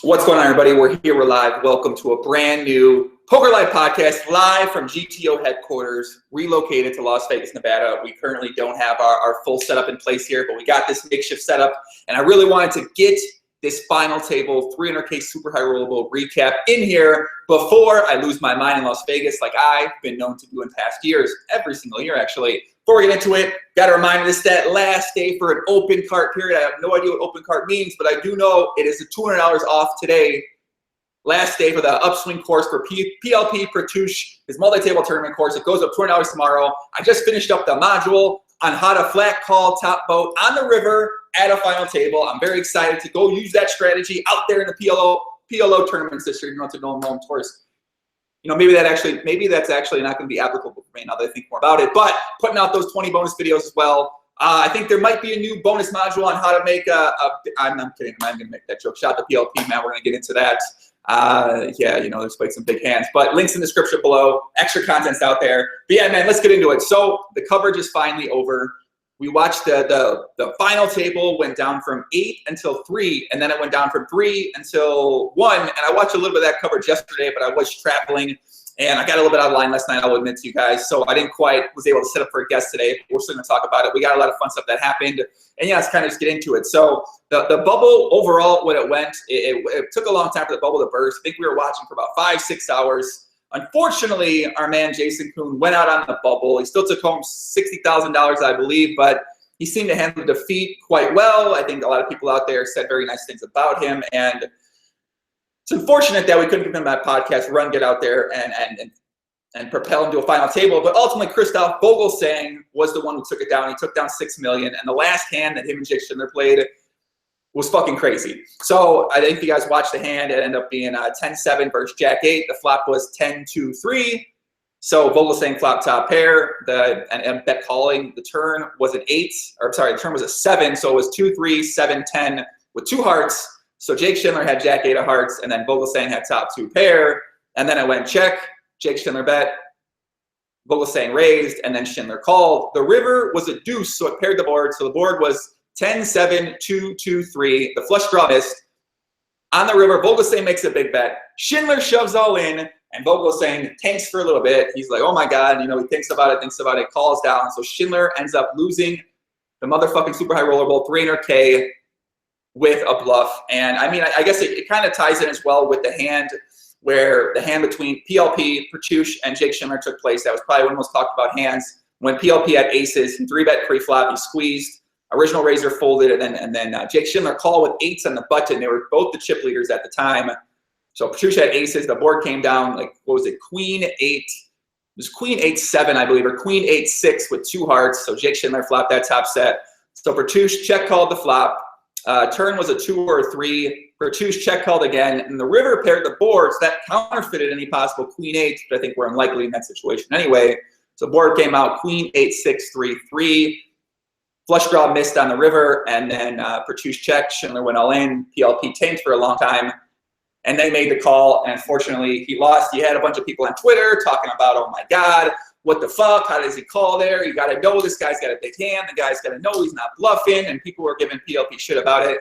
What's going on, everybody? We're here, we're live. Welcome to a brand new PokerLove podcast, live from GTO headquarters, relocated to Las Vegas, Nevada. We currently don't have our full setup in place here, but we got this makeshift setup, and I really wanted to get this final table 300K super high rollable recap in here before I lose my mind in Las Vegas, like I've been known to do in past years, every single year actually. Before we get into it, got to remind this that last day for an open cart period. I have no idea what open cart means, but I do know it is $200 off today. Last day for the upswing course for PLP Pertouche, his multi-table tournament course. It goes up $200 tomorrow. I just finished up the module on how to flat call top boat on the river at a final table. I'm very excited to go use that strategy out there in the PLO tournaments this year. You know, it's a known course. You know, maybe that's actually not going to be applicable for me now that I think more about it. But putting out those 20 bonus videos as well. I think there might be a new bonus module on how to make I'm kidding. I'm going to make that joke. Shout out to PLP, man. We're going to get into that. Yeah, you know, there's like some big hands. But links in the description below. Extra content's out there. But yeah, man, let's get into it. So the coverage is finally over. We watched the final table went down from 8 until 3, and then it went down from 3 until 1. And I watched a little bit of that coverage yesterday, but I was traveling, and I got a little bit out of line last night, I'll admit to you guys. So I didn't quite was able to set up for a guest today. We're still going to talk about it. We got a lot of fun stuff that happened. And yeah, let's kind of just get into it. So the bubble overall, when it went, it took a long time for the bubble to burst. I think we were watching for about 5-6 hours. Unfortunately, our man Jason Kuhn went out on the bubble. He still took home $60,000, I believe, but he seemed to handle the defeat quite well. I think a lot of people out there said very nice things about him, and it's unfortunate that we couldn't give him that podcast run, get out there and propel him to a final table. But ultimately, Christoph Vogelsang was the one who took it down. He took down $6 million, and the last hand that him and Jake Schindler played was fucking crazy. So I think if you guys watched the hand, it ended up being 10-7 versus Jack-8. The flop was 10-2-3. So Vogelsang flop top pair. And bet calling, the turn was an 8, or sorry, the turn was a 7. So it was 2-3, 7-10 with 2 hearts. So Jake Schindler had Jack-8 of hearts, and then Vogelsang had top 2 pair. And then it went check. Jake Schindler bet. Vogelsang raised, and then Schindler called. The river was a deuce, so it paired the board. So the board was 10-7, 2-2-3. The flush draw missed. On the river, Vogelsang makes a big bet. Schindler shoves all in, and Vogelsang tanks for a little bit. He's like, oh my God, you know, he thinks about it, calls down. So Schindler ends up losing the motherfucking super high roller bowl, 300K with a bluff. And I mean, I guess it kind of ties in as well with the hand where the hand between PLP, Pertouche, and Jake Schindler took place. That was probably one of the most talked about hands. When PLP had aces, he 3-bet pre-flop, he squeezed. Original razor folded, and then Jake Schindler called with 8s on the button. They were both the chip leaders at the time. So Pertouche had aces. The board came down, like, what was it, Queen 8. It was Queen 8-7, I believe, or Queen 8-6 with 2 hearts. So Jake Schindler flopped that top set. So Pertouche check called the flop. Turn was a 2 or a 3. Pertouche check called again, and the river paired the board, so that counterfeited any possible Queen 8, but I think we're unlikely in that situation anyway. So board came out Queen 8-6-3-3. Flush draw missed on the river, and then Pertouche checked. Schindler went all in. PLP tanked for a long time, and they made the call, and unfortunately, he lost. You had a bunch of people on Twitter talking about, oh my God, what the fuck? How does he call there? You got to know this guy's got a big hand. The guy's got to know he's not bluffing, and people were giving PLP shit about it.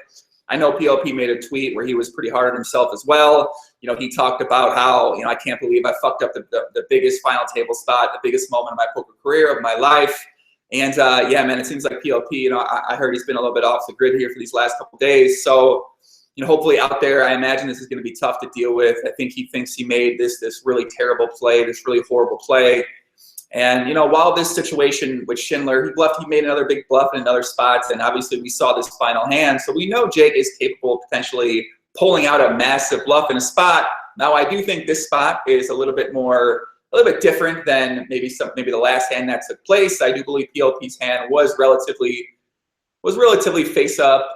I know PLP made a tweet where he was pretty hard on himself as well. You know, he talked about how, you know, I can't believe I fucked up the biggest final table spot, the biggest moment of my poker career, of my life. And yeah, man, it seems like PLP, you know, I heard he's been a little bit off the grid here for these last couple of days. So, you know, hopefully out there, I imagine this is going to be tough to deal with. I think he thinks he made this really terrible play, this really horrible play. And, you know, while this situation with Schindler, he made another big bluff in another spots. And obviously we saw this final hand. So we know Jake is capable of potentially pulling out a massive bluff in a spot. Now, I do think this spot is a little bit different than maybe the last hand that took place. I do believe PLP's hand was relatively face up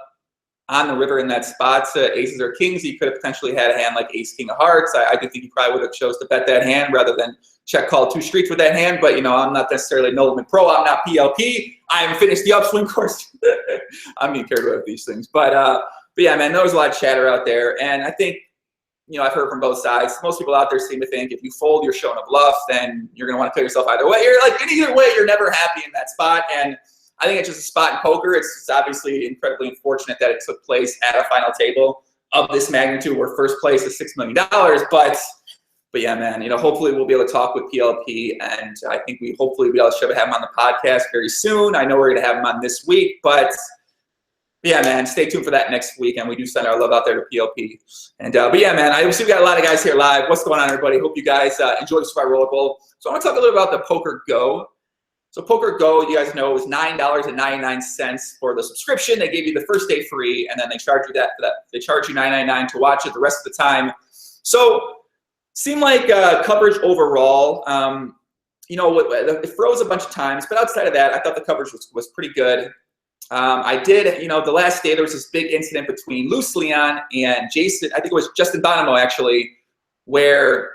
on the river in that spot. Aces or kings, he could have potentially had a hand like ace king of hearts. I do think he probably would have chose to bet that hand rather than check call 2 streets with that hand. But, you know, I'm not necessarily Nolan Pro. I'm not PLP. I haven't finished the upswing course. I'm getting carried away with these things. But yeah, man, there was a lot of chatter out there. And I think, you know, I've heard from both sides. Most people out there seem to think if you fold, you're showing a bluff, then you're going to want to kill yourself either way. You're like, in either way, you're never happy in that spot. And I think it's just a spot in poker. It's obviously incredibly unfortunate that it took place at a final table. of this magnitude where first place is $6 million. But yeah, man, hopefully we'll be able to talk with PLP, and I think hopefully we'll be able to have him on the podcast very soon. I know we're going to have him on this week, but yeah, man, stay tuned for that next week, and we do send our love out there to PLP. And but yeah, man, I see we got a lot of guys here live. What's going on, everybody? Hope you guys enjoy the Spy Roller Bowl. So I want to talk a little about the PokerGo. So PokerGo, you guys know, is $9.99 for the subscription. They gave you the first day free, and then they charge you that. They charge you $9.99 to watch it the rest of the time. So seemed like coverage overall, it froze a bunch of times, but outside of that, I thought the coverage was pretty good. I did, the last day there was this big incident between Luis Leon and Jason, I think it was Justin Bonomo actually, where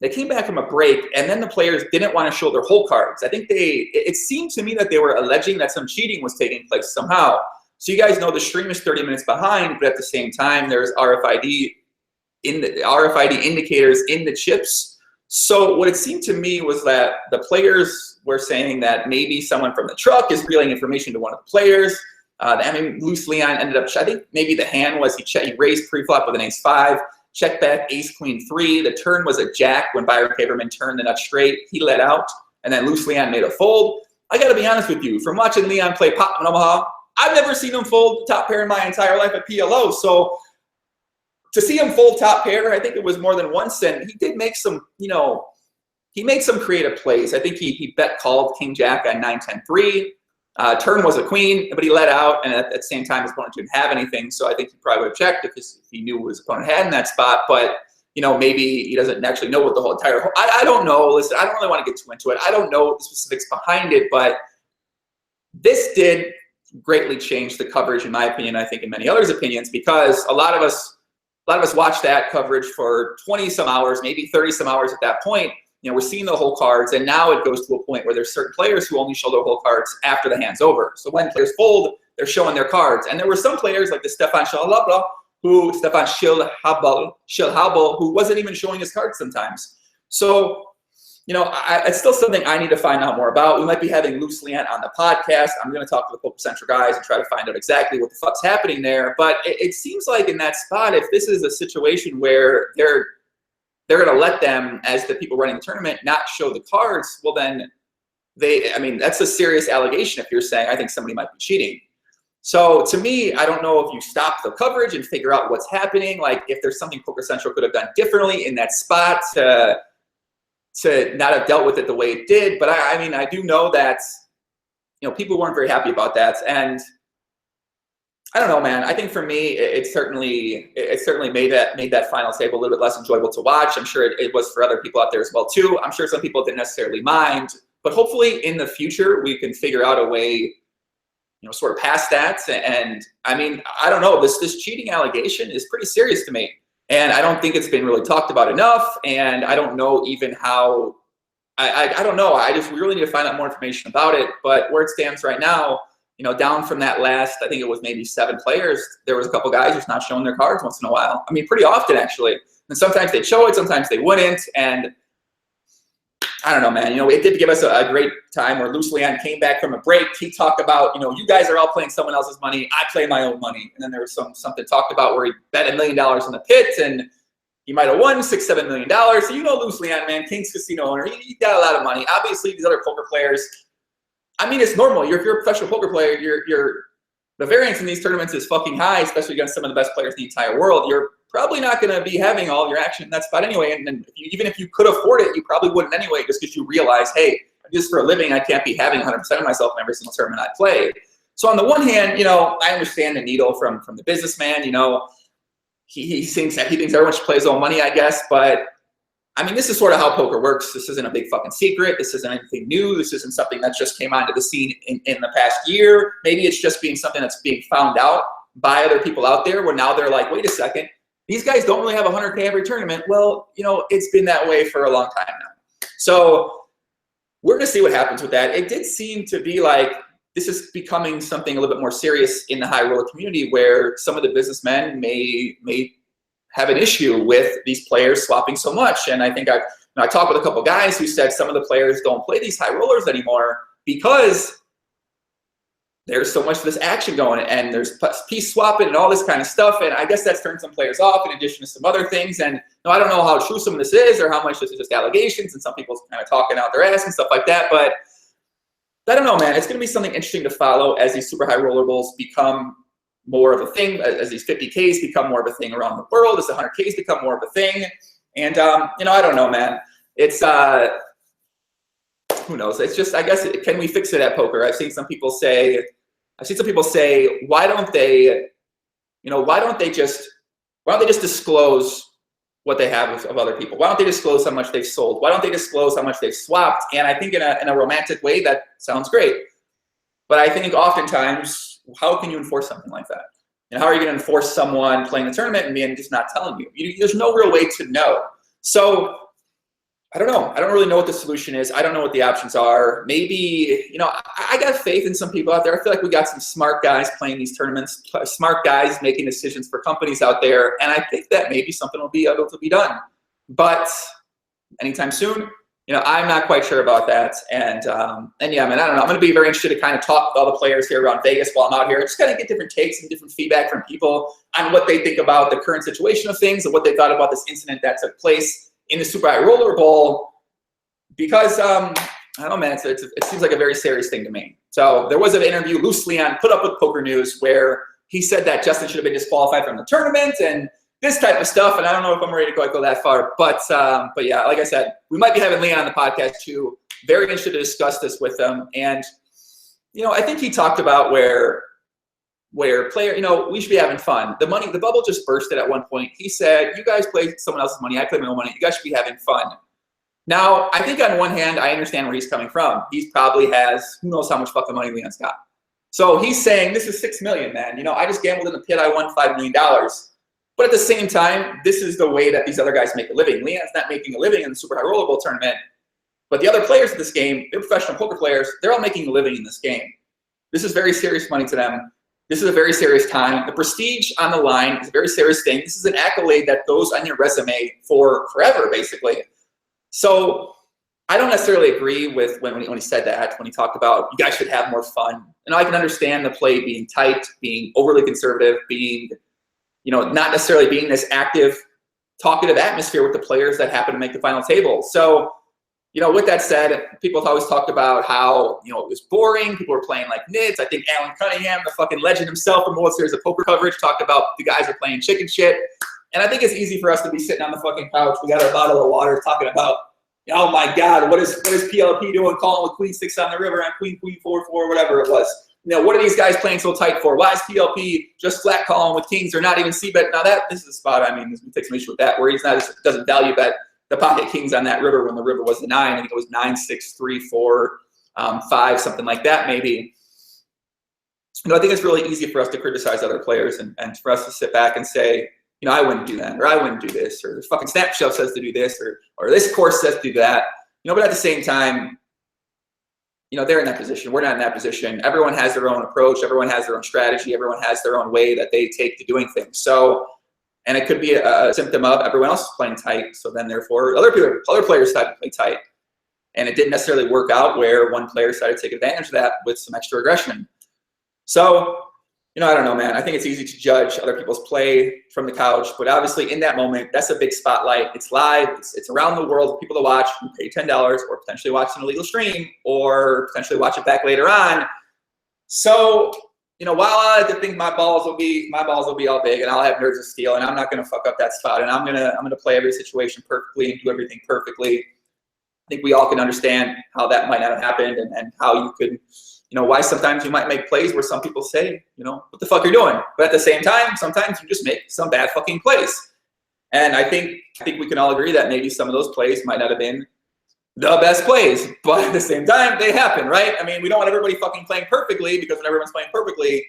they came back from a break and then the players didn't want to show their hole cards. I think it seemed to me that they were alleging that some cheating was taking place somehow. So you guys know the stream is 30 minutes behind, but at the same time, there's RFID indicators in the chips. So what it seemed to me was that the players were saying that maybe someone from the truck is relaying information to one of the players. Luis Leon ended up, I think maybe the hand was he raised pre-flop with an ace-5, check back ace-queen-3. The turn was a jack when Byron Caverman turned the nut straight. He let out, and then Luis Leon made a fold. I got to be honest with you, from watching Leon play Pop in Omaha, I've never seen him fold top pair in my entire life at PLO. So to see him fold top pair, I think it was more than once, and he did make some, he made some creative plays. I think he bet called King Jack on 9-10-3. Turn was a queen, but he let out, and at the same time, his opponent didn't have anything, so I think he probably would have checked if he knew what his opponent had in that spot, but, maybe he doesn't actually know what the whole entire, I don't know. Listen, I don't really want to get too into it. I don't know the specifics behind it, but this did greatly change the coverage, in my opinion, I think in many others' opinions, because a lot of us watched that coverage for 20 some hours, maybe 30 some hours at that point. We're seeing the whole cards, and now it goes to a point where there's certain players who only show their whole cards after the hand's over. So when players fold, they're showing their cards. And there were some players like the Stefan Schilhabel, who wasn't even showing his cards sometimes. So, it's still something I need to find out more about. We might be having Luis Leon on the podcast. I'm going to talk to the Poker Central guys and try to find out exactly what the fuck's happening there. But it seems like in that spot, if this is a situation where they're going to let them, as the people running the tournament, not show the cards, well then that's a serious allegation if you're saying, I think somebody might be cheating. So to me, I don't know if you stop the coverage and figure out what's happening, like if there's something Poker Central could have done differently in that spot to not have dealt with it the way it did. But I do know that, people weren't very happy about that. And I don't know, man. I think for me, it certainly made that final table a little bit less enjoyable to watch. I'm sure it was for other people out there as well too. I'm sure some people didn't necessarily mind, but hopefully in the future we can figure out a way, sort of past that. And I don't know. This cheating allegation is pretty serious to me, and I don't think it's been really talked about enough. And I don't know even how. I don't know. We really need to find out more information about it. But where it stands right now, down from that last, I think it was maybe 7 players, there was a couple guys just not showing their cards once in a while. Pretty often, actually. And sometimes they'd show it, sometimes they wouldn't. And I don't know, man. It did give us a great time where Luis Leon came back from a break. He talked about, you guys are all playing someone else's money. I play my own money. And then there was something talked about where he bet $1 million in the pit, and he might have won $6-7 million. So Luis Leon, man, King's Casino owner. He got a lot of money. Obviously, these other poker players, it's normal. If you're a professional poker player, the variance in these tournaments is fucking high, especially against some of the best players in the entire world. You're probably not going to be having all your action in that spot anyway. And even if you could afford it, you probably wouldn't anyway, just because you realize, hey, just for a living, I can't be having 100% of myself in every single tournament I play. So on the one hand, I understand the needle from the businessman. He thinks everyone should play his own money, I guess. But this is sort of how poker works. This isn't a big fucking secret. This isn't anything new. This isn't something that just came onto the scene in the past year. Maybe it's just something that's being found out by other people out there, where now they're like, wait a second, these guys don't really have 100K every tournament. Well, it's been that way for a long time now. So we're going to see what happens with that. It did seem to be like this is becoming something a little bit more serious in the high roller community, where some of the businessmen may have an issue with these players swapping so much. And I think I talked with a couple guys who said some of the players don't play these high rollers anymore because there's so much of this action going, and there's piece swapping and all this kind of stuff, and I guess that's turned some players off in addition to some other things. And I don't know how true some of this is or how much this is just allegations and some people's kind of talking out their ass and stuff like that, but I don't know, man. It's going to be something interesting to follow as these super high roller bowls become more of a thing, as these 50Ks become more of a thing around the world, as the 100Ks become more of a thing. And, you know, I don't know, man. It's, who knows? It's just, I guess, can we fix it at poker? I've seen some people say, why don't they just disclose what they have of other people? Why don't they disclose how much they've sold? Why don't they disclose how much they've swapped? And I think in a romantic way, that sounds great. But I think oftentimes, how can you enforce something like that? And how are you going to enforce someone playing the tournament and just not telling you? There's no real way to know. So I don't know. I don't really know what the solution is. I don't know what the options are. Maybe, you know, I got faith in some people out there. I feel like we got some smart guys playing these tournaments, smart guys making decisions for companies out there. And I think that maybe something will be able to be done. But anytime soon, you know, I'm not quite sure about that. And yeah, man, I don't know. I'm going to be very interested to kind of talk with all the players here around Vegas while I'm out here. Just kind of get different takes and different feedback from people on what they think about the current situation of things and what they thought about this incident that took place in the Super High Roller Bowl, because I don't know, man, it seems like a very serious thing to me. So there was an interview loosely on Put Up with Poker News where he said that Justin should have been disqualified from the tournament and this type of stuff. And I don't know if I'm ready to go that far, but yeah, like I said, we might be having Leon on the podcast too. Very interested to discuss this with him. And you know, I think he talked about where player, you know, we should be having fun. The bubble just bursted at one point. He said, you guys play someone else's money, I play my own money. You guys should be having fun. Now, I think on one hand, I understand where he's coming from. He probably has, who knows how much fucking money Leon's got. So he's saying, this is $6 million, man. You know, I just gambled in the pit, I won $5 million. But at the same time, this is the way that these other guys make a living. Leon's not making a living in the Super High Roller Bowl tournament. But the other players in this game, they're professional poker players, they're all making a living in this game. This is very serious money to them. This is a very serious time. The prestige on the line is a very serious thing. This is an accolade that goes on your resume for forever, basically. So I don't necessarily agree with when he said that, when he talked about you guys should have more fun. And I can understand the play being tight, being overly conservative, being, you know, not necessarily being this active, talkative atmosphere with the players that happen to make the final table. So, you know, with that said, people have always talked about how, you know, it was boring. People were playing like nits. I think Alan Cunningham, the fucking legend himself from World Series of Poker coverage, talked about the guys are playing chicken shit. And I think it's easy for us to be sitting on the fucking couch. We got our bottle of water talking about, oh my God, what is PLP doing calling with queen 6 on the river and queen 4-4, whatever it was. You know, what are these guys playing so tight for? Why is PLP just flat calling with kings or not even c-bet? Now this is a spot, I mean, we take some issue with that, where he's not, doesn't value bet the pocket kings on that river when the river was the 9. I think it was 9, 6, 3, 4, 5, something like that maybe. You know, I think it's really easy for us to criticize other players and for us to sit back and say, you know, I wouldn't do that, or I wouldn't do this, or this fucking Snapshot says to do this, or this course says to do that. You know, but at the same time, you know, they're in that position. We're not in that position. Everyone has their own approach. Everyone has their own strategy. Everyone has their own way that they take to doing things. So, and it could be a symptom of everyone else is playing tight. So then, therefore, other players started to play tight, and it didn't necessarily work out where one player started to take advantage of that with some extra aggression. So, you know, I don't know, man. I think it's easy to judge other people's play from the couch, but obviously in that moment, that's a big spotlight. It's live. It's around the world for people to watch who pay $10 or potentially watch an illegal stream or potentially watch it back later on. So, you know, while I like to think my balls will be all big and I'll have nerves of steel and I'm not going to fuck up that spot and I'm gonna play every situation perfectly and do everything perfectly. I think we all can understand how that might not have happened and how you could, you know, why sometimes you might make plays where some people say, you know, what the fuck are you doing? But at the same time, sometimes you just make some bad fucking plays. And I think we can all agree that maybe some of those plays might not have been the best plays, but at the same time, they happen, right? I mean, we don't want everybody fucking playing perfectly, because when everyone's playing perfectly,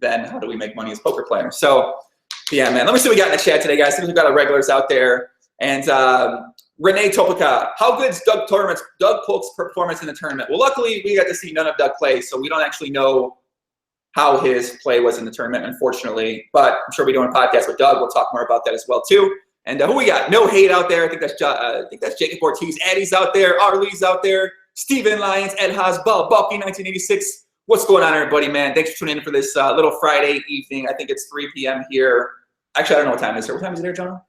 then how do we make money as poker players? So, yeah, man, let me see what we got in the chat today, guys. See if we've got our regulars out there. And Renee Topica, how good's Doug Polk's performance in the tournament? Well, luckily, we got to see none of Doug play, so we don't actually know how his play was in the tournament, unfortunately. But I'm sure we're doing a podcast with Doug. We'll talk more about that as well, too. And who we got? No hate out there. I think that's Jacob Ortiz. Addie's out there. Arlie's out there. Steven Lyons. Ed Haas. Bucky 1986. What's going on, everybody, man? Thanks for tuning in for this little Friday evening. I think it's 3 p.m. here. Actually, I don't know what time it is here. What time is it here, John?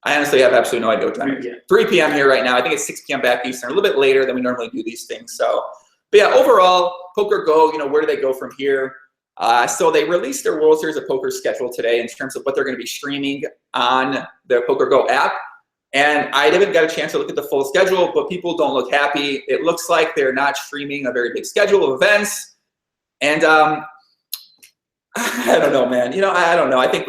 I honestly have absolutely no idea what time it is. 3 p.m. here right now. I think it's 6 p.m. back Eastern, a little bit later than we normally do these things. So, but yeah, overall, PokerGo, where do they go from here? So they released their World Series of Poker schedule today in terms of what they're going to be streaming on the PokerGo app. And I haven't got a chance to look at the full schedule, but people don't look happy. It looks like they're not streaming a very big schedule of events. And I don't know, man. I don't know. I think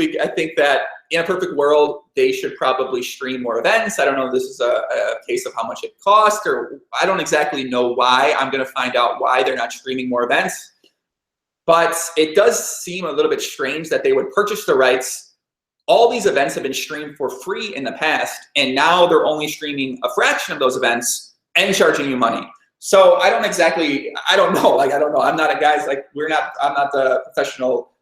that in a perfect world, they should probably stream more events. I don't know if this is a case of how much it costs, or I don't exactly know why. I'm going to find out why they're not streaming more events. But it does seem a little bit strange that they would purchase the rights. All these events have been streamed for free in the past, and now they're only streaming a fraction of those events and charging you money. So I don't know. I don't know. I'm not a guy's I'm not the professional,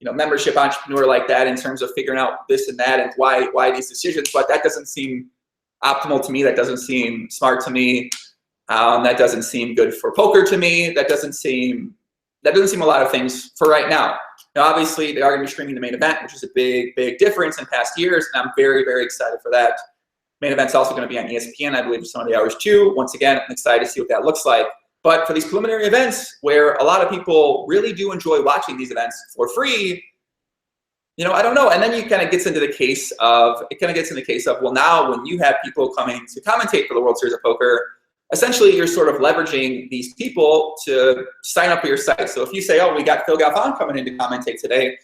membership entrepreneur like that in terms of figuring out this and that and why these decisions. But that doesn't seem optimal to me. That doesn't seem smart to me. That doesn't seem good for poker to me. That doesn't seem a lot of things for right now. Now, obviously, they are going to be streaming the main event, which is a big, big difference in past years, and I'm very, very excited for that. Main event's also going to be on ESPN, I believe, some of the hours too. Once again, I'm excited to see what that looks like. But for these preliminary events, where a lot of people really do enjoy watching these events for free, I don't know. And then it kind of gets into the case of, well, now when you have people coming to commentate for the World Series of Poker, essentially you're sort of leveraging these people to sign up for your site. So if you say, oh, we got Phil Galfon coming in to commentate today,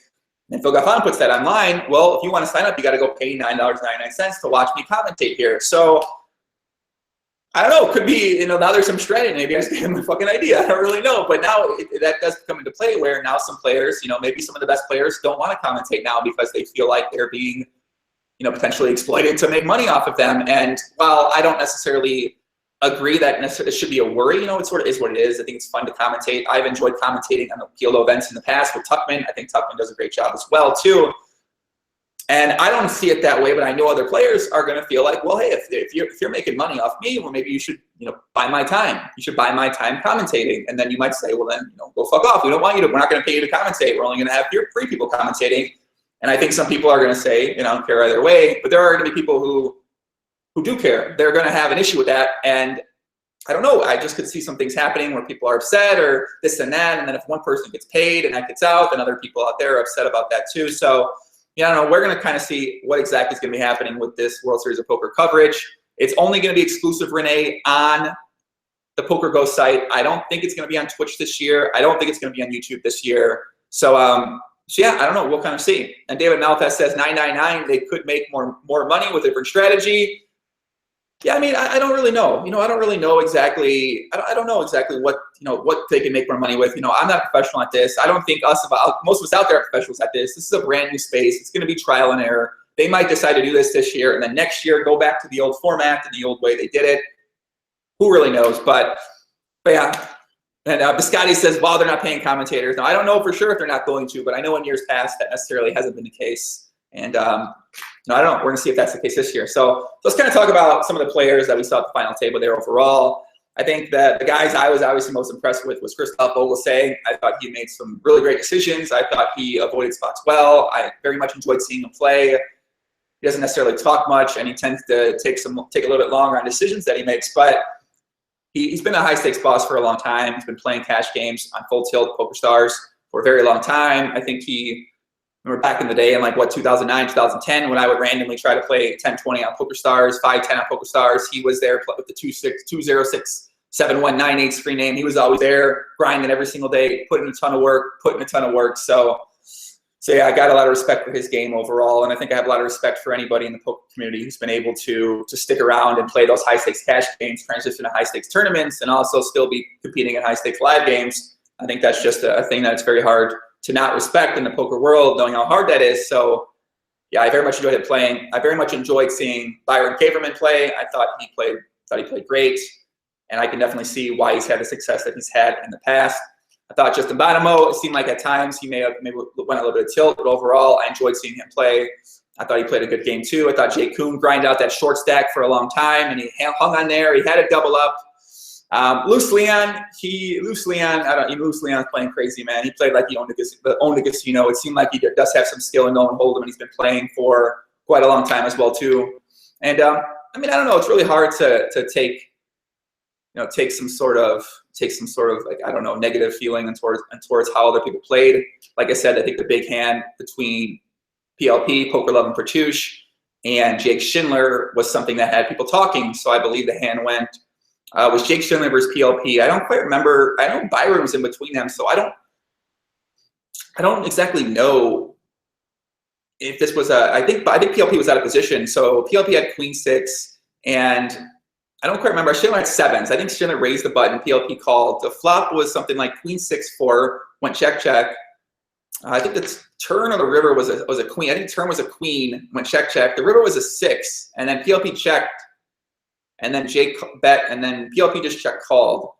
and Phil Galfon puts that online, well, if you want to sign up, you got to go pay $9.99 to watch me commentate here. So I don't know. It could be, now there's some strategy. Maybe I just gave him a fucking idea. I don't really know. But now that does come into play where now some players, maybe some of the best players don't want to commentate now because they feel like they're being, potentially exploited to make money off of them. And while I don't necessarily agree that it should be a worry, it sort of is what it is. I think it's fun to commentate. I've enjoyed commentating on the PokerLove events in the past with Tuckman. I think Tuckman does a great job as well too. And I don't see it that way, but I know other players are going to feel like, well, hey, if you're making money off me, well, maybe you should, buy my time. You should buy my time commentating. And then you might say, well, then, go fuck off. We don't want you to. We're not going to pay you to commentate. We're only going to have your free people commentating. And I think some people are going to say, I don't care either way. But there are going to be people who do care. They're going to have an issue with that. And I don't know. I just could see some things happening where people are upset or this and that. And then if one person gets paid and that gets out, then other people out there are upset about that too. So, I don't know. We're going to kind of see what exactly is going to be happening with this World Series of Poker coverage. It's only going to be exclusive, Renee, on the PokerGo site. I don't think it's going to be on Twitch this year. I don't think it's going to be on YouTube this year. So yeah, I don't know. We'll kind of see. And David Malpass says $9.99. They could make more money with a different strategy. Yeah, I don't really know. I don't really know exactly. I don't know exactly what they can make more money with. I'm not a professional at this. I don't think most of us out there are professionals at this. This is a brand new space. It's going to be trial and error. They might decide to do this year, and then next year go back to the old format and the old way they did it. Who really knows? But yeah. And Biscotti says, well, they're not paying commentators. Now, I don't know for sure if they're not going to, but I know in years past that necessarily hasn't been the case. And I don't know. We're going to see if that's the case this year. So let's kind of talk about some of the players that we saw at the final table there overall. I think that the guys I was obviously most impressed with was Christoph Vogelsang. I thought he made some really great decisions. I thought he avoided spots well. I very much enjoyed seeing him play. He doesn't necessarily talk much, and he tends to take a little bit longer on decisions that he makes. But he's been a high-stakes boss for a long time. He's been playing cash games on Full Tilt PokerStars for a very long time. I think remember back in the day in 2009, 2010, when I would randomly try to play 10-20 on PokerStars, 5-10 on PokerStars, he was there with the 2067198 screen name. He was always there, grinding every single day, putting a ton of work. So yeah, I got a lot of respect for his game overall, and I think I have a lot of respect for anybody in the poker community who's been able to stick around and play those high-stakes cash games, transition to high-stakes tournaments, and also still be competing in high-stakes live games. I think that's just a thing that's very hard to not respect in the poker world, knowing how hard that is. So yeah, I very much enjoyed it playing. I very much enjoyed seeing Byron Kaverman play. I thought he played great, and I can definitely see why he's had the success that he's had in the past. I thought Justin Bonomo, it seemed like at times he maybe went a little bit of tilt, but overall I enjoyed seeing him play. I thought he played a good game too. I thought Jay Kuhn grinded out that short stack for a long time, and he hung on there. He had a double up. Loose Leon, Loose Leon's playing crazy, man. He played like he owned a casino. It seemed like he does have some skill in no one hold him, and he's been playing for quite a long time as well too. And I mean, I don't know. It's really hard to take, take some sort of like, I don't know, negative feeling towards how other people played. Like I said, I think the big hand between PLP, PokerLove, and Pertush, and Jake Schindler was something that had people talking. So I believe the hand went was Jake Schindler versus PLP. I don't quite remember. I know Byron was in between them, so I don't exactly know if this was I think PLP was out of position. So PLP had Queen 6, and I don't quite remember. Schindler had 7s. I think Schindler raised the button. PLP called. The flop was something like Queen 6-4. Went check check. I think the turn on the river was a queen. I think the turn was a queen. Went check check. The river was a 6, and then PLP checked, and then Jake bet, and then PLP just check called.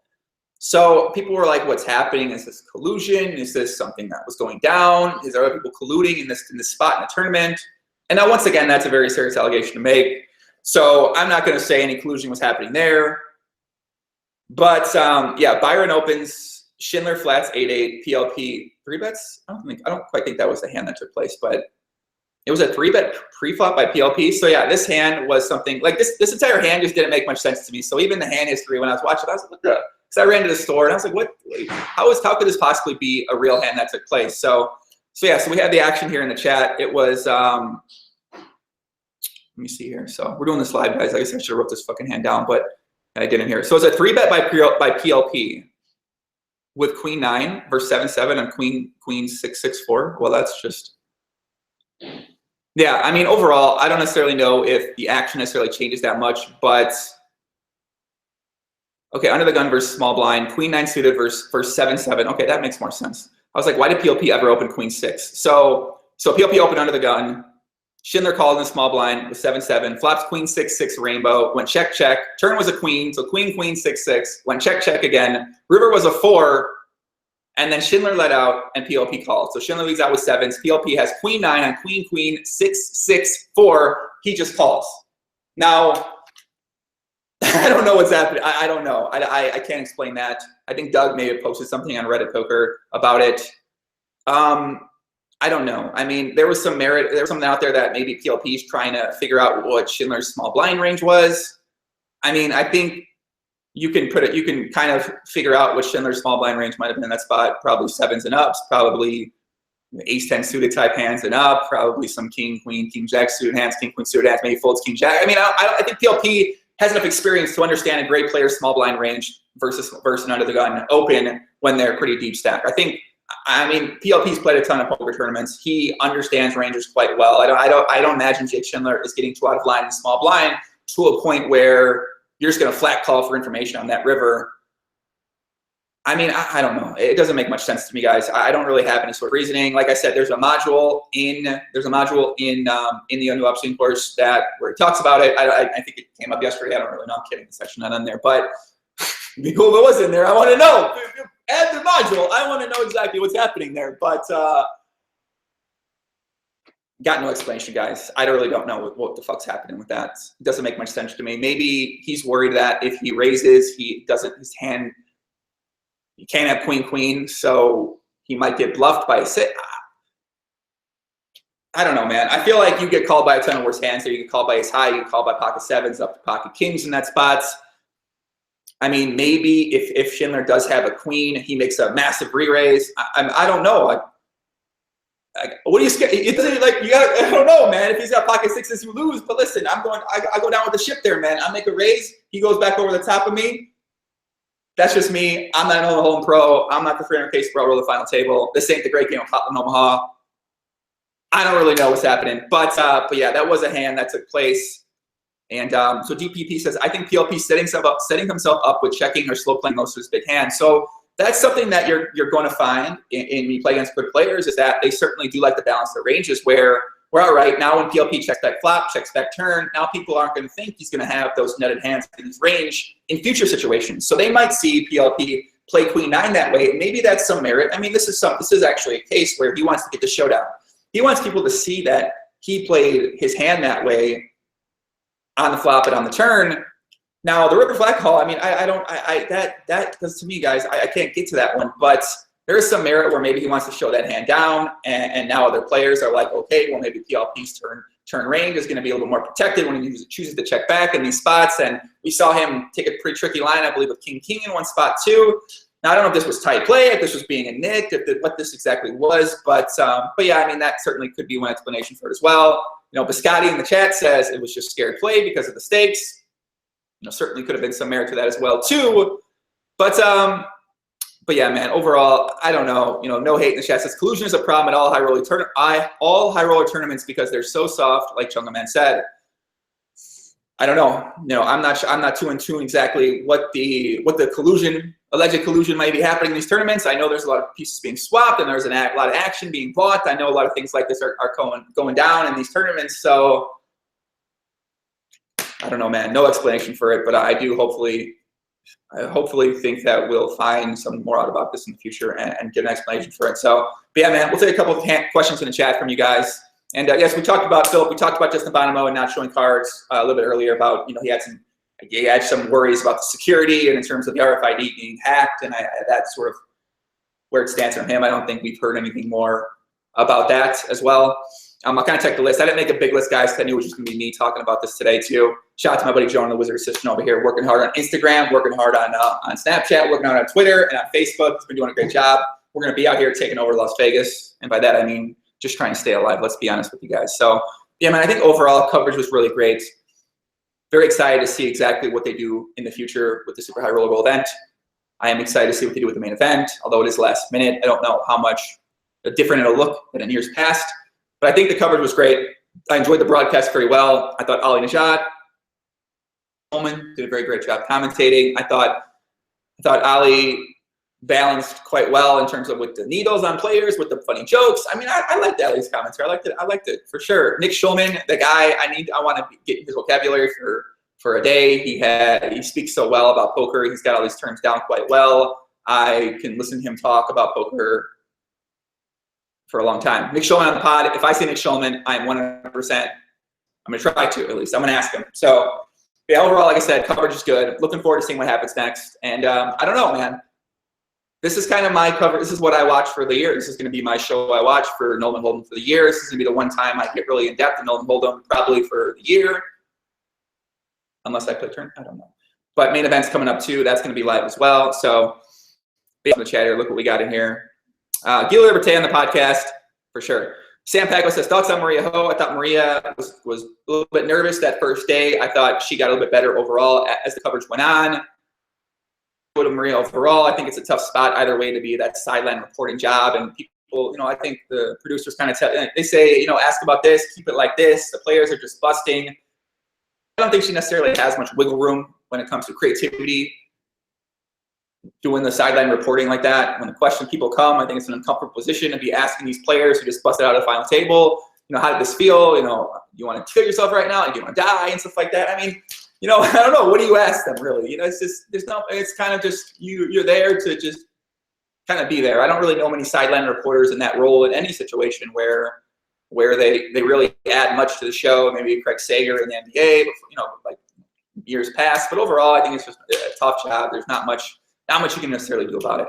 So people were like, "What's happening? Is this collusion? Is this something that was going down? Is there other people colluding in this spot in the tournament?" And now, once again, that's a very serious allegation to make. So I'm not going to say any collusion was happening there. But yeah, Byron opens. Schindler flats 8-8. PLP 3-bets. I don't quite think that was the hand that took place, but it was a 3-bet pre-flop by PLP. So yeah, this hand was something like this entire hand just didn't make much sense to me. So even the hand history, when I was watching, I was like, what the? Because I ran to the store and I was like, what? How could this possibly be a real hand that took place? So yeah, so we had the action here in the chat. It was let me see here. So we're doing this live, guys. I guess I should have wrote this fucking hand down, but I didn't here. So it's a 3-bet by PLP with Queen 9 versus 7-7 and Queen 6-6-4. Well, that's just, yeah. I mean, overall, I don't necessarily know if the action necessarily changes that much, but okay, under the gun versus small blind, Queen 9 suited versus 7-7. Okay, that makes more sense. I was like, why did PLP ever open Queen 6? So PLP opened under the gun. Schindler called in the small blind with 7-7. Flops Queen 6-6 rainbow. Went check check. Turn was a queen, so Queen 6-6. Went check check again. River was a 4, and then Schindler let out and PLP called. So Schindler leads out with 7s. PLP has Queen 9 on Queen 6-6-4. He just calls. Now, I don't know what's happening. I don't know. I can't explain that. I think Doug may have posted something on Reddit Poker about it. I don't know. I mean, there was some merit. There was something out there that maybe PLP is trying to figure out what Schindler's small blind range was. I mean, I think you can kind of figure out what Schindler's small blind range might have been in that spot. Probably 7s and ups. Probably ace-10 suited type hands and up. Probably some king, queen, king, jack suited hands, king, queen suited hands. Maybe folds king, jack. I mean, I think PLP has enough experience to understand a great player's small blind range versus an under the gun open when they're pretty deep stack. I mean, PLP's played a ton of poker tournaments. He understands ranges quite well. I don't imagine Jake Schindler is getting too out of line in small blind to a point where you're just going to flat call for information on that river. I mean, I don't know. It doesn't make much sense to me, guys. I don't really have any sort of reasoning. Like I said, there's a module in the new upstream course where it talks about it. I think it came up yesterday. I don't really know. I'm kidding. It's actually not on there, but it'd be cool if it was in there. I want to know. Add the module. I want to know exactly what's happening there, but got no explanation, guys. I really don't know what the fuck's happening with that. It doesn't make much sense to me. Maybe he's worried that if he raises, his hand, he can't have queen, so he might get bluffed by a 6. I don't know, man. I feel like you get called by a ton of worse hands. So you get called by ace high, you get called by pocket 7s up to pocket kings in that spots. I mean, maybe if Schindler does have a queen, he makes a massive re-raise. I don't know. What are you scared? It doesn't I don't know, man. If he's got pocket 6s, you lose. But listen, I go down with the ship there, man. I make a raise. He goes back over the top of me. That's just me. I'm not an Omaha pro. I'm not the 300K pro roll the final table. This ain't the great game of Omaha. I don't really know what's happening, but yeah, that was a hand that took place. And so DPP says, I think PLP setting himself up with checking or slow playing most of his big hands. So that's something that you're going to find in when you play against good players, is that they certainly do like to balance their ranges where we're all right. Now when PLP checks back flop, checks back turn, now people aren't going to think he's going to have those netted hands in his range in future situations. So they might see PLP play queen 9 that way. Maybe that's some merit. I mean, this is actually a case where he wants to get the showdown. He wants people to see that he played his hand that way on the flop and on the turn. Now the river flag call, I mean, that does to me, guys, I can't get to that one, but there is some merit where maybe he wants to show that hand down, and now other players are like, okay, well, maybe PLP's turn range is going to be a little more protected when he chooses to check back in these spots. And we saw him take a pretty tricky line, I believe, with King in one spot too. Now, I don't know if this was tight play, if this was being a nick, what this exactly was, but yeah, I mean, that certainly could be one explanation for it as well. You know, Biscotti in the chat says it was just scared play because of the stakes. You know, certainly could have been some merit to that as well too. But yeah, man, overall, I don't know. You know, no hate in the chat says collusion is a problem at all high roller tournaments because they're so soft, like Chunga Man said. I don't know. You know, I'm not too in tune exactly what the alleged collusion might be happening in these tournaments. I know there's a lot of pieces being swapped and there's a lot of action being bought. I know a lot of things like this are going down in these tournaments. So I don't know, man. No explanation for it, but I hopefully think that we'll find some more out about this in the future and get an explanation for it. So, but yeah, man, we'll take a couple of questions in the chat from you guys. And yes, we talked about Philip. We talked about Justin Bonomo and not showing cards a little bit earlier about, you know, he had some worries about the security and in terms of the RFID being hacked, and that's sort of where it stands from him. I don't think we've heard anything more about that as well. I'll kind of check the list. I didn't make a big list, guys, because I knew it was just going to be me talking about this today, too. Shout out to my buddy Joe and the Wizard Assistant over here, working hard on Instagram, working hard on Snapchat, working hard on Twitter, and on Facebook. He's been doing a great job. We're going to be out here taking over Las Vegas, and by that I mean just trying to stay alive, let's be honest with you guys. So, yeah, man, I think overall coverage was really great. Very excited to see exactly what they do in the future with the Super High Roller Bowl event. I am excited to see what they do with the main event, although it is last minute. I don't know how much different it'll look than in years past. But I think the coverage was great. I enjoyed the broadcast very well. I thought Ali Najad did a very great job commentating. I thought Ali balanced quite well in terms of with the needles on players, with the funny jokes. I mean, I liked Ali's commentary. I liked it for sure. Nick Schulman, the guy I want to get his vocabulary for a day. He speaks so well about poker. He's got all these terms down quite well. I can listen to him talk about poker for a long time. Nick Schulman on the pod. If I say Nick Schulman, I'm 100%. I'm going to try to, at least. I'm going to ask him. So, yeah, overall, like I said, coverage is good. Looking forward to seeing what happens next. And I don't know, man. This is kind of my cover. This is what I watch for the year. This is going to be my show I watch for Nolan Hold'em for the year. This is going to be the one time I get really in-depth in Nolan Hold'em, probably for the year. Unless I play turn. I don't know. But main event's coming up, too. That's going to be live as well. So, based on the chat here, look what we got in here. Gil Liberté on the podcast, for sure. Sam Paco says, thoughts on Maria Ho? I thought Maria was a little bit nervous that first day. I thought she got a little bit better overall as the coverage went on. Go to Maria overall. I think it's a tough spot either way to be that sideline reporting job. And people, you know, I think the producers kind of they say, you know, ask about this, keep it like this. The players are just busting. I don't think she necessarily has much wiggle room when it comes to creativity. Doing the sideline reporting like that, when the question people come, I think it's an uncomfortable position to be asking these players who just busted out of the final table, you know, how did this feel? You know, you want to kill yourself right now? Do you want to die and stuff like that? I mean, you know, I don't know. What do you ask them really? You know, it's just, it's kind of just, you're there to just kind of be there. I don't really know many sideline reporters in that role in any situation where they really add much to the show. Maybe Craig Sager in the NBA, you know, like years past. But overall, I think it's just a tough job. There's not much you can necessarily do about it.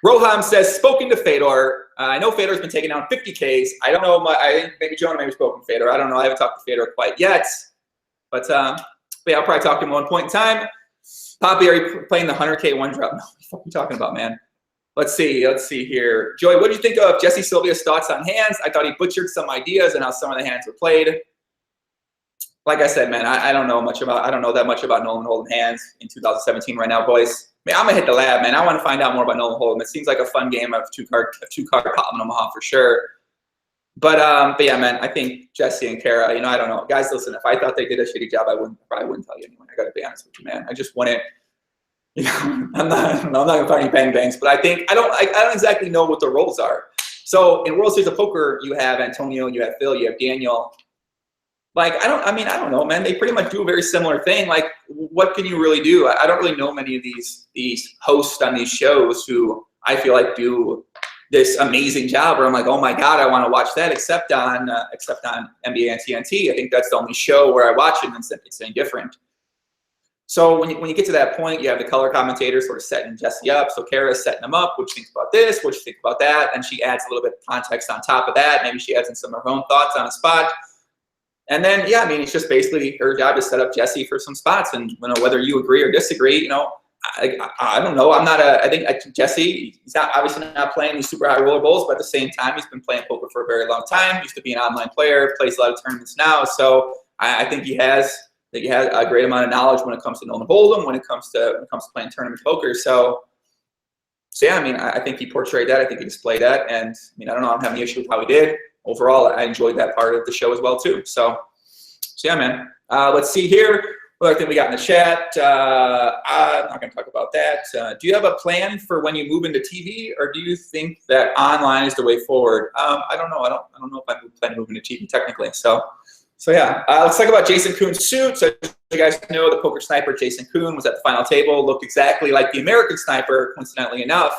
Roham says, spoken to Fedor. I know Fedor's been taking down 50Ks. I don't know. I think maybe Jonah maybe spoken to Fedor. I don't know. I haven't talked to Fedor quite yet. But yeah, I'll probably talk to him at one point in time. Poppy, are you playing the 100K one drop? No, what the fuck are you talking about, man? Let's see here. Joey, what do you think of Jesse Sylvia's thoughts on hands? I thought he butchered some ideas and how some of the hands were played. Like I said, man, I don't know that much about Nolan Hold'em hands in 2017 right now, boys. Man, I'm gonna hit the lab, man. I want to find out more about Nolan Hold'em. It seems like a fun game of two-card Pop in Omaha for sure. But yeah, man, I think Jesse and Kara, you know, I don't know. Guys, listen, if I thought they did a shitty job, I probably wouldn't tell you anyway. I gotta be honest with you, man. I just wouldn't. You know, I'm not gonna find any bang bangs, but I don't exactly know what the roles are. So in World Series of Poker, you have Antonio, you have Phil, you have Daniel. Like, I don't know, man. They pretty much do a very similar thing. Like, what can you really do? I don't really know many of these hosts on these shows who I feel like do this amazing job where I'm like, oh my God, I want to watch that, except on NBA and TNT. I think that's the only show where I watch it and it's any different. So when you get to that point, you have the color commentator sort of setting Jesse up. So Kara's setting him up. What you think about this? What you think about that? And she adds a little bit of context on top of that. Maybe she adds in some of her own thoughts on a spot. And then, yeah, I mean, it's just basically her job to set up Jesse for some spots. And whether you agree or disagree, I don't know. I think Jesse, he's obviously not playing these super high roller bowls, but at the same time, he's been playing poker for a very long time. He used to be an online player, plays a lot of tournaments now. So I think he has a great amount of knowledge when it comes to Nolan Hold'em, when it comes to playing tournament poker. So yeah, I mean, I think he portrayed that. I think he displayed that. And I mean, I don't have any issue with how he did. Overall, I enjoyed that part of the show as well too. So yeah, man. Let's see here. What other thing we got in the chat? I'm not going to talk about that. Do you have a plan for when you move into TV, or do you think that online is the way forward? I don't know. I don't know if I plan to move into TV technically. So yeah, let's talk about Jason Koon's suit. So you guys know the poker sniper Jason Koon was at the final table, looked exactly like the American sniper, coincidentally enough.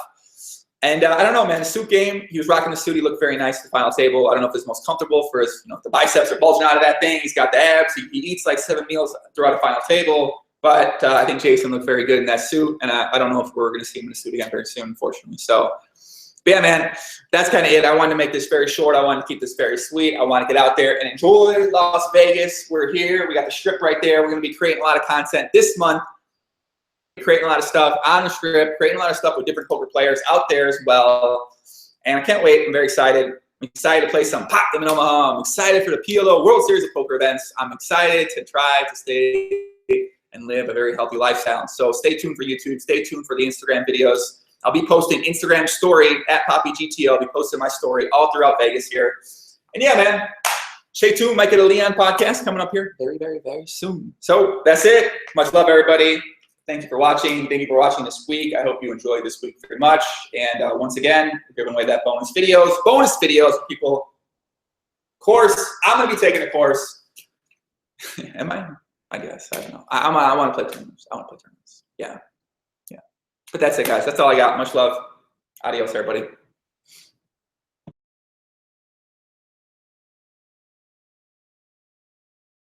And I don't know, man, the suit game, he was rocking the suit. He looked very nice at the final table. I don't know if it's most comfortable for his, the biceps are bulging out of that thing. He's got the abs. He eats like 7 meals throughout a final table. But I think Jason looked very good in that suit. And I don't know if we're going to see him in the suit again very soon, unfortunately. So, but yeah, man, that's kind of it. I wanted to make this very short. I wanted to keep this very sweet. I want to get out there and enjoy Las Vegas. We're here. We got the strip right there. We're going to be creating a lot of content this month. Creating a lot of stuff on the strip, creating a lot of stuff with different poker players out there as well. And I can't wait. I'm very excited. I'm excited to play some Pop Them in Omaha. I'm excited for the PLO World Series of Poker events. I'm excited to try to stay and live a very healthy lifestyle. So stay tuned for YouTube. Stay tuned for the Instagram videos. I'll be posting Instagram story at PoppyGTO. I'll be posting my story all throughout Vegas here. And yeah, man, stay tuned. Might get a Leon podcast coming up here very, very, very soon. So that's it. Much love, everybody. Thank you for watching. Thank you for watching this week. I hope you enjoyed this week very much. And once again, we're giving away that bonus videos for people. Course, I'm going to be taking a course. Am I? I guess. I don't know. I want to play tournaments. I want to play tournaments. Yeah. But that's it, guys. That's all I got. Much love. Adios, everybody.